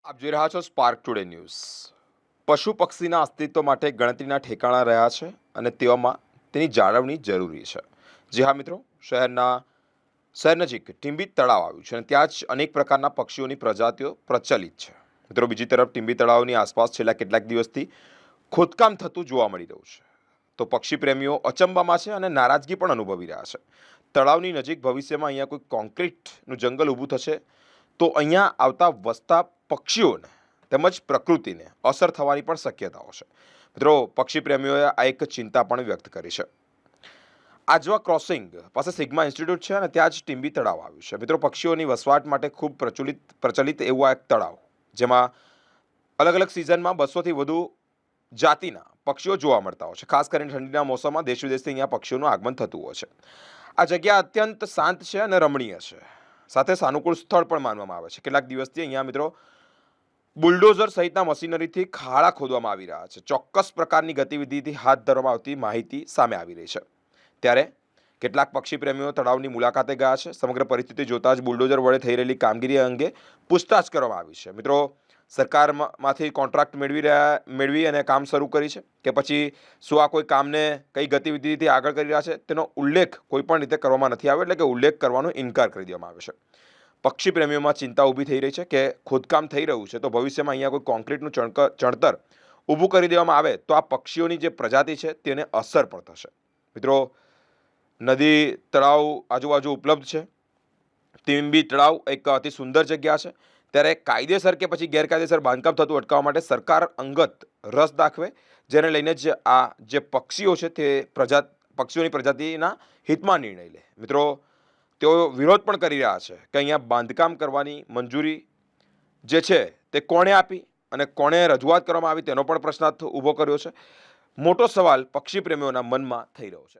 આપ જોઈ રહ્યા છો સ્પાર્ક ટુડે ન્યૂઝ. પશુ પક્ષીના અસ્તિત્વ માટે ગણતરીના ઠેકાણા રહ્યા છે અને તેવામાં તેની જાળવણી જરૂરી છે. જી હા મિત્રો, શહેર નજીક ટીંબી તળાવ આવ્યું છે અને ત્યાં જ અનેક પ્રકારના પક્ષીઓની પ્રજાતિઓ પ્રચલિત છે. મિત્રો, બીજી તરફ ટીંબી તળાવની આસપાસ છેલ્લા કેટલાક દિવસથી ખોદકામ થતું જોવા મળી રહ્યું છે. તો પક્ષી પ્રેમીઓ અચંબામાં છે અને નારાજગી પણ અનુભવી રહ્યા છે. તળાવની નજીક ભવિષ્યમાં અહીંયા કોઈ કોન્ક્રીટનું જંગલ ઊભું થશે તો અહીંયા આવતા વસતા પક્ષીઓને તેમજ પ્રકૃતિને અસર થવાની પણ શક્યતાઓ છે. મિત્રો, પક્ષી પ્રેમીઓએ આ એક ચિંતા પણ વ્યક્ત કરી છે. આજવા ક્રોસિંગ પાસે સિગ્મા ઇન્સ્ટિટ્યૂટ છે અને ત્યાં જ ટીંબી તળાવ આવ્યું છે. મિત્રો, પક્ષીઓની વસવાટ માટે ખૂબ પ્રચલિત એવું આ એક તળાવ, જેમાં અલગ અલગ સિઝનમાં 200થી વધુ જાતિના પક્ષીઓ જોવા મળતા હોય છે. ખાસ કરીને ઠંડીના મોસમમાં દેશ વિદેશથી અહીંયા પક્ષીઓનું આગમન થતું હોય છે. આ જગ્યા અત્યંત શાંત છે અને રમણીય છે, સાથે સાનુકૂળ સ્થળ પણ માનવામાં આવે છે. કેટલાક દિવસથી અહીંયા મિત્રો બુલડોઝર સહિતના મશીનરીથી ખાડા ખોદવામાં આવી રહ્યા છે. ચોક્કસ પ્રકારની ગતિવિધિથી હાથ ધરવામાં આવતી માહિતી સામે આવી રહી છે. ત્યારે કેટલાક પક્ષી પ્રેમીઓ તળાવની મુલાકાતે ગયા છે. સમગ્ર પરિસ્થિતિ જોતા જ બુલડોઝર વડે થઈ રહેલી કામગીરી અંગે પૂછતાછ કરવામાં આવી છે. મિત્રો, સરકારમાંથી કોન્ટ્રાક્ટ મેળવી અને કામ શરૂ કરી છે કે પછી શું આ કોઈ કામને કઈ ગતિવિધિથી આગળ કરી રહ્યા છે તેનો ઉલ્લેખ કોઈ પણ રીતે કરવામાં નથી આવ્યો, એટલે કે ઉલ્લેખ કરવાનો ઇનકાર કરી દેવામાં આવ્યો છે. પક્ષી પ્રેમીઓમાં ચિંતા ઊભી થઈ રહી છે કે ખોદકામ થઈ રહ્યું છે તો ભવિષ્યમાં અહીંયા કોઈ કોન્ક્રીટનું ચણતર ઊભું કરી દેવામાં આવે તો આ પક્ષીઓની જે પ્રજાતિ છે તેને અસર પણ થશે. મિત્રો, નદી તળાવ આજુબાજુ ઉપલબ્ધ છે. ટીંબી તળાવ એક અતિ સુંદર જગ્યા છે. ત્યારે કાયદેસર કે પછી ગેરકાયદેસર બાંધકામ થતું અટકાવવા માટે સરકાર અંગત રસ દાખવે, જેને લઈને જ આ જે પક્ષીઓ છે તે પક્ષીઓની પ્રજાતિના હિતમાં નિર્ણય લે. મિત્રો, તેઓ વિરોધ પણ કરી રહ્યા છે કે અહીંયા બાંધકામ કરવાની મંજૂરી જે છે તે કોણે આપી અને કોણે રજૂઆત કરવામાં આવી તેનો પણ પ્રશ્નાર્થ ઊભો કર્યો છે. મોટો સવાલ પક્ષી પ્રેમીઓના મનમાં થઈ રહ્યો છે.